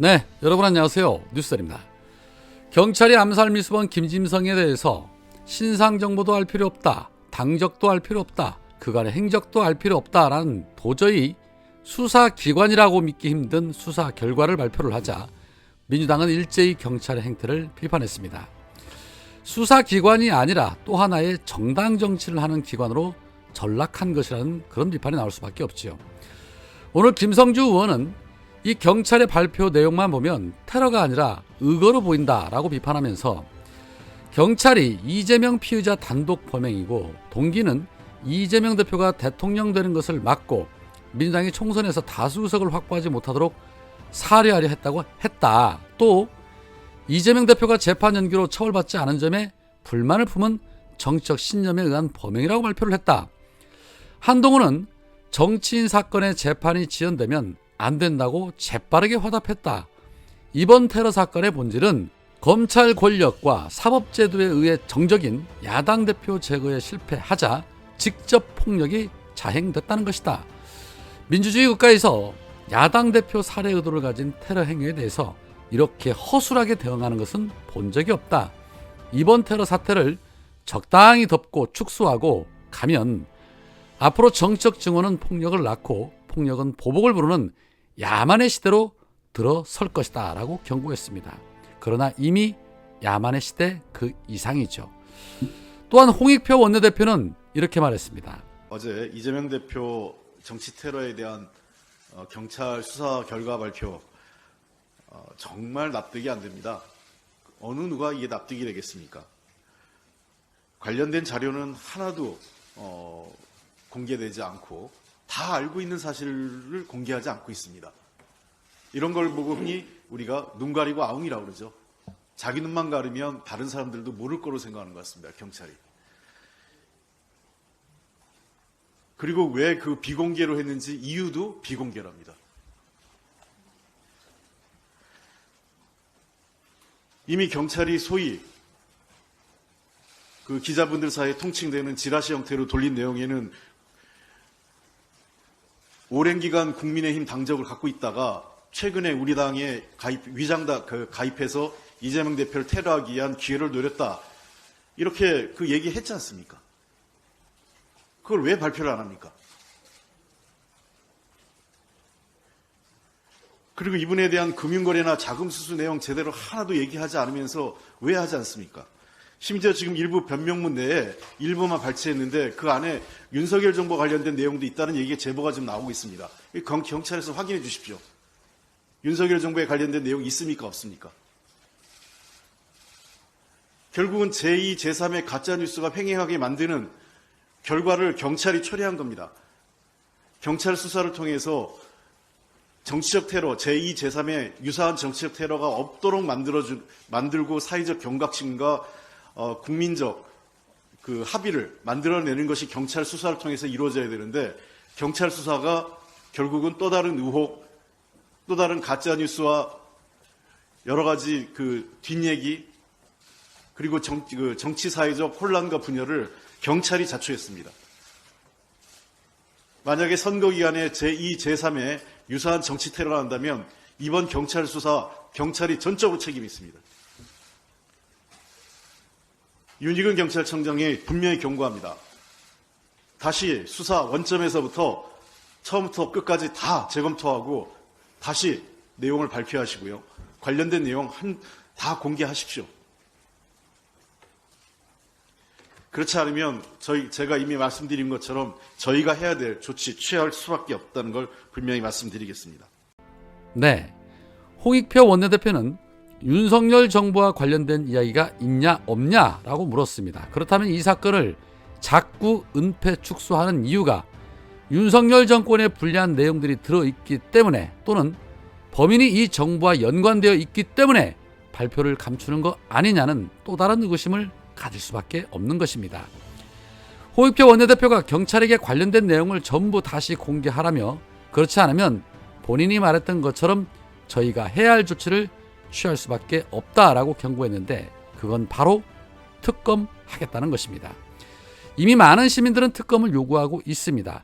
네, 여러분 안녕하세요. 뉴스들입니다. 경찰이 암살 미수범 김짐승에 대해서 신상 정보도 알 필요 없다, 당적도 알 필요 없다, 그간의 행적도 알 필요 없다라는 도저히 수사기관이라고 믿기 힘든 수사 결과를 발표를 하자 민주당은 일제히 경찰의 행태를 비판했습니다. 수사기관이 아니라 또 하나의 정당 정치를 하는 기관으로 전락한 것이라는 그런 비판이 나올 수밖에 없지요. 오늘 김성주 의원은 이 경찰의 발표 내용만 보면 테러가 아니라 의거로 보인다라고 비판하면서 경찰이 이재명 피의자 단독 범행이고 동기는 이재명 대표가 대통령 되는 것을 막고 민주당이 총선에서 다수 의석을 확보하지 못하도록 살해하려 했다고 했다. 또 이재명 대표가 재판 연기로 처벌받지 않은 점에 불만을 품은 정치적 신념에 의한 범행이라고 발표를 했다. 한동훈은 정치인 사건의 재판이 지연되면 안 된다고 재빠르게 화답했다. 이번 테러 사건의 본질은 검찰 권력과 사법제도에 의해 정적인 야당 대표 제거에 실패하자 직접 폭력이 자행됐다는 것이다. 민주주의 국가에서 야당 대표 살해 의도를 가진 테러 행위에 대해서 이렇게 허술하게 대응하는 것은 본 적이 없다. 이번 테러 사태를 적당히 덮고 축소하고 가면 앞으로 정치적 증오는 폭력을 낳고 폭력은 보복을 부르는 야만의 시대로 들어설 것이다 라고 경고했습니다. 그러나 이미 야만의 시대 그 이상이죠. 또한 홍익표 원내대표는 이렇게 말했습니다. 어제 이재명 대표 정치 테러에 대한 경찰 수사 결과 발표 정말 납득이 안 됩니다. 어느 누가 이게 납득이 되겠습니까? 관련된 자료는 하나도 공개되지 않고 다 알고 있는 사실을 공개하지 않고 있습니다. 이런 걸 보고 흔히 우리가 눈 가리고 아웅이라고 그러죠. 자기 눈만 가리면 다른 사람들도 모를 거로 생각하는 것 같습니다. 경찰이. 그리고 왜 그 비공개로 했는지 이유도 비공개랍니다. 이미 경찰이 소위 그 기자분들 사이에 통칭되는 지라시 형태로 돌린 내용에는 오랜 기간 국민의힘 당적을 갖고 있다가 최근에 우리 당에 가입해서 이재명 대표를 테러하기 위한 기회를 노렸다. 이렇게 그 얘기했지 않습니까? 그걸 왜 발표를 안 합니까? 그리고 이분에 대한 금융거래나 자금수수 내용 제대로 하나도 얘기하지 않으면서 왜 하지 않습니까? 심지어 지금 일부 변명문 내에 일부만 발췌했는데 그 안에 윤석열 정부와 관련된 내용도 있다는 얘기가 제보가 지금 나오고 있습니다. 경찰에서 확인해 주십시오. 윤석열 정부에 관련된 내용이 있습니까? 없습니까? 결국은 제2, 제3의 가짜뉴스가 횡행하게 만드는 결과를 경찰이 초래한 겁니다. 경찰 수사를 통해서 정치적 테러, 제2, 제3의 유사한 정치적 테러가 없도록 만들고 사회적 경각심과 국민적 그 합의를 만들어내는 것이 경찰 수사를 통해서 이루어져야 되는데 경찰 수사가 결국은 또 다른 의혹, 또 다른 가짜뉴스와 여러 가지 그 뒷얘기 그리고 정치 사회적 혼란과 분열을 경찰이 자초했습니다. 만약에 선거 기간에 제2, 제3의 유사한 정치 테러가 한다면 이번 경찰 수사 경찰이 전적으로 책임이 있습니다. 윤희근 경찰청장이 분명히 경고합니다. 다시 수사 원점에서부터 처음부터 끝까지 다 재검토하고 다시 내용을 발표하시고요. 관련된 내용 다 공개하십시오. 그렇지 않으면 제가 이미 말씀드린 것처럼 저희가 해야 될 조치 취할 수밖에 없다는 걸 분명히 말씀드리겠습니다. 네, 홍익표 원내대표는 윤석열 정부와 관련된 이야기가 있냐 없냐라고 물었습니다. 그렇다면 이 사건을 자꾸 은폐 축소하는 이유가 윤석열 정권에 불리한 내용들이 들어있기 때문에 또는 범인이 이 정부와 연관되어 있기 때문에 발표를 감추는 거 아니냐는 또 다른 의구심을 가질 수밖에 없는 것입니다. 홍익표 원내대표가 경찰에게 관련된 내용을 전부 다시 공개하라며 그렇지 않으면 본인이 말했던 것처럼 저희가 해야 할 조치를 취할 수밖에 없다라고 경고했는데 그건 바로 특검하겠다는 것입니다. 이미 많은 시민들은 특검을 요구하고 있습니다.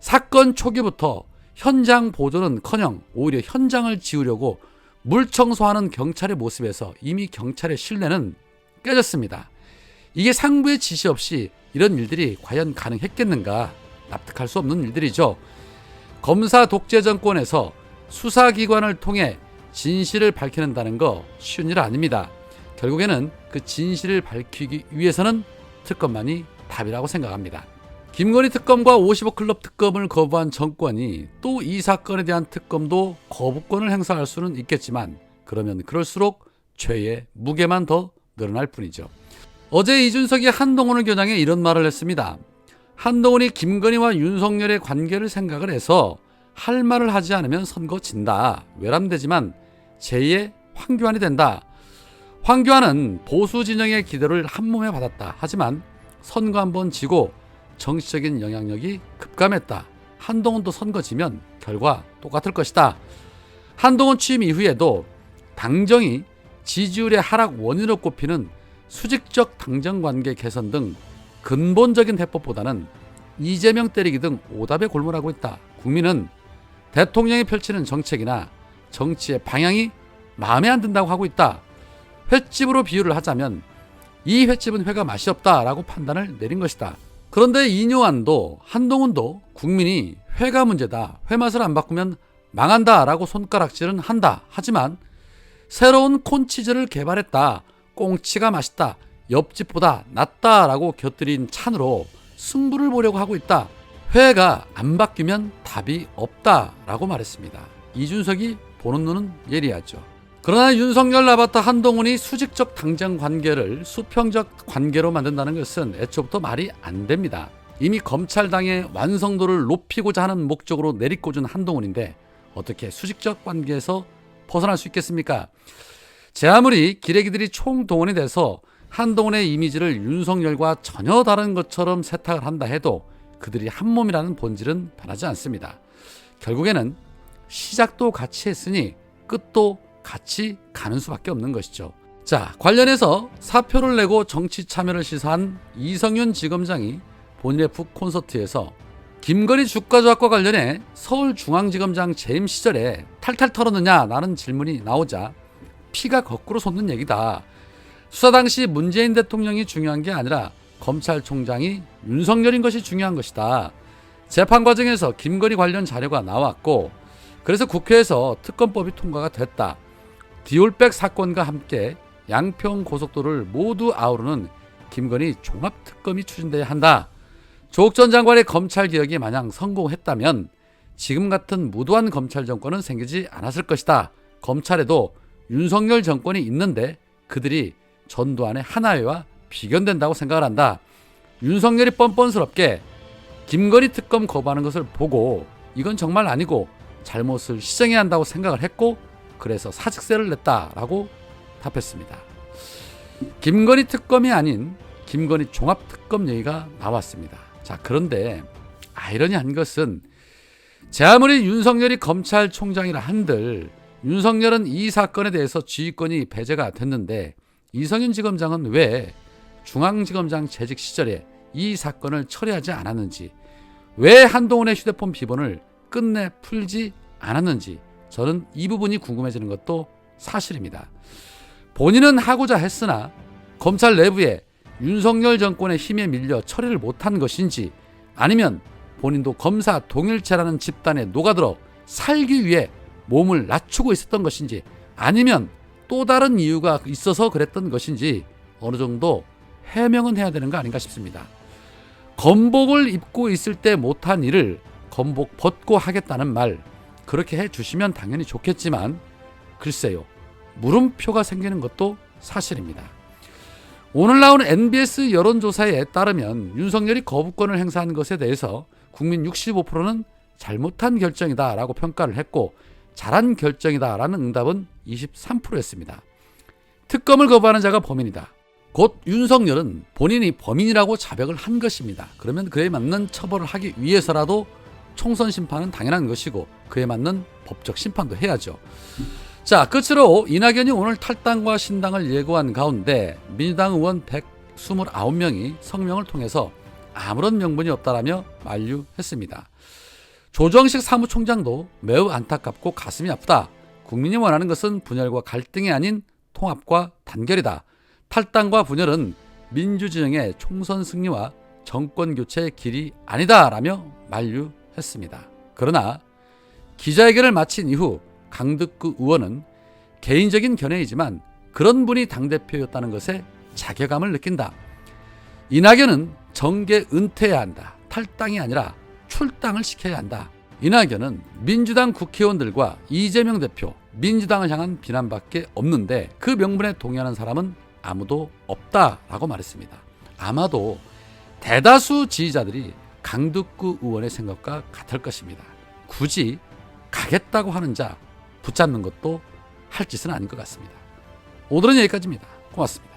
사건 초기부터 현장 보존은커녕 오히려 현장을 지우려고 물 청소하는 경찰의 모습에서 이미 경찰의 신뢰는 깨졌습니다. 이게 상부의 지시 없이 이런 일들이 과연 가능했겠는가? 납득할 수 없는 일들이죠. 검사 독재 정권에서 수사기관을 통해 진실을 밝혀낸다는 거 쉬운 일 아닙니다. 결국에는 그 진실을 밝히기 위해서는 특검만이 답이라고 생각합니다. 김건희 특검과 55클럽 특검을 거부한 정권이 또 이 사건에 대한 특검도 거부권을 행사할 수는 있겠지만 그러면 그럴수록 죄의 무게만 더 늘어날 뿐이죠. 어제 이준석이 한동훈을 겨냥해 이런 말을 했습니다. 한동훈이 김건희와 윤석열의 관계를 생각을 해서 할 말을 하지 않으면 선거 진다. 외람되지만 제2의 황교안이 된다. 황교안은 보수 진영의 기대를 한몸에 받았다. 하지만 선거 한번 지고 정치적인 영향력이 급감했다. 한동훈도 선거 지면 결과 똑같을 것이다. 한동훈 취임 이후에도 당정이 지지율의 하락 원인으로 꼽히는 수직적 당정관계 개선 등 근본적인 해법보다는 이재명 때리기 등 오답에 골몰하고 있다. 국민은 대통령이 펼치는 정책이나 정치의 방향이 마음에 안 든다고 하고 있다. 횟집으로 비유를 하자면 이 횟집은 회가 맛이 없다라고 판단을 내린 것이다. 그런데 이뇨한도 한동훈도 국민이 회가 문제다. 회 맛을 안 바꾸면 망한다라고 손가락질은 한다. 하지만 새로운 콘치즈를 개발했다. 꽁치가 맛있다. 옆집보다 낫다라고 곁들인 찬으로 승부를 보려고 하고 있다. 회가 안 바뀌면 답이 없다라고 말했습니다. 이준석이 보는 눈은 예리하죠. 그러나 윤석열 라바타 한동훈이 수직적 당정 관계를 수평적 관계로 만든다는 것은 애초부터 말이 안 됩니다. 이미 검찰당의 완성도를 높이고자 하는 목적으로 내리꽂은 한동훈인데 어떻게 수직적 관계에서 벗어날 수 있겠습니까? 제 아무리 기레기들이 총동원이 돼서 한동훈의 이미지를 윤석열과 전혀 다른 것처럼 세탁을 한다 해도 그들이 한몸이라는 본질은 변하지 않습니다. 결국에는 시작도 같이 했으니 끝도 같이 가는 수밖에 없는 것이죠. 자, 관련해서 사표를 내고 정치 참여를 시사한 이성윤 지검장이 본인의 북 콘서트에서 김건희 주가 조작과 관련해 서울중앙지검장 재임 시절에 탈탈 털었느냐라는 질문이 나오자 피가 거꾸로 솟는 얘기다. 수사 당시 문재인 대통령이 중요한 게 아니라 검찰총장이 윤석열인 것이 중요한 것이다. 재판 과정에서 김건희 관련 자료가 나왔고 그래서 국회에서 특검법이 통과가 됐다. 디올백 사건과 함께 양평 고속도로를 모두 아우르는 김건희 종합특검이 추진돼야 한다. 조국 전 장관의 검찰개혁이 만약 성공했다면 지금 같은 무도한 검찰 정권은 생기지 않았을 것이다. 검찰에도 윤석열 정권이 있는데 그들이 전두환의 하나회와 비견된다고 생각을 한다. 윤석열이 뻔뻔스럽게 김건희 특검 거부하는 것을 보고 이건 정말 아니고 잘못을 시정해야 한다고 생각을 했고 그래서 사직세를 냈다라고 답했습니다. 김건희 특검이 아닌 김건희 종합특검 얘기가 나왔습니다. 자, 그런데 아이러니한 것은 제 아무리 윤석열이 검찰총장이라 한들 윤석열은 이 사건에 대해서 지휘권이 배제가 됐는데 이성윤 지검장은 왜 중앙지검장 재직 시절에 이 사건을 처리하지 않았는지, 왜 한동훈의 휴대폰 비번을 끝내 풀지 않았는지 저는 이 부분이 궁금해지는 것도 사실입니다. 본인은 하고자 했으나 검찰 내부에 윤석열 정권의 힘에 밀려 처리를 못한 것인지 아니면 본인도 검사 동일체라는 집단에 녹아들어 살기 위해 몸을 낮추고 있었던 것인지 아니면 또 다른 이유가 있어서 그랬던 것인지 어느 정도 해명은 해야 되는 거 아닌가 싶습니다. 검복을 입고 있을 때 못한 일을 검복 벗고 하겠다는 말 그렇게 해주시면 당연히 좋겠지만 글쎄요, 물음표가 생기는 것도 사실입니다. 오늘 나온 NBS 여론조사에 따르면 윤석열이 거부권을 행사한 것에 대해서 국민 65%는 잘못한 결정이다라고 평가를 했고 잘한 결정이다라는 응답은 23%였습니다. 특검을 거부하는 자가 범인이다. 곧 윤석열은 본인이 범인이라고 자백을 한 것입니다. 그러면 그에 맞는 처벌을 하기 위해서라도 총선 심판은 당연한 것이고 그에 맞는 법적 심판도 해야죠. 자, 끝으로 이낙연이 오늘 탈당과 신당을 예고한 가운데 민주당 의원 129명이 성명을 통해서 아무런 명분이 없다라며 만류했습니다. 조정식 사무총장도 매우 안타깝고 가슴이 아프다. 국민이 원하는 것은 분열과 갈등이 아닌 통합과 단결이다. 탈당과 분열은 민주진영의 총선 승리와 정권 교체의 길이 아니다라며 만류했습니다. 그러나 기자회견을 마친 이후 강덕구 의원은 개인적인 견해이지만 그런 분이 당대표였다는 것에 자괴감을 느낀다. 이낙연은 정계 은퇴해야 한다. 탈당이 아니라 출당을 시켜야 한다. 이낙연은 민주당 국회의원들과 이재명 대표, 민주당을 향한 비난밖에 없는데 그 명분에 동의하는 사람은 아무도 없다라고 말했습니다. 아마도 대다수 지지자들이 강덕구 의원의 생각과 같을 것입니다. 굳이 가겠다고 하는 자 붙잡는 것도 할 짓은 아닌 것 같습니다. 오늘은 여기까지입니다. 고맙습니다.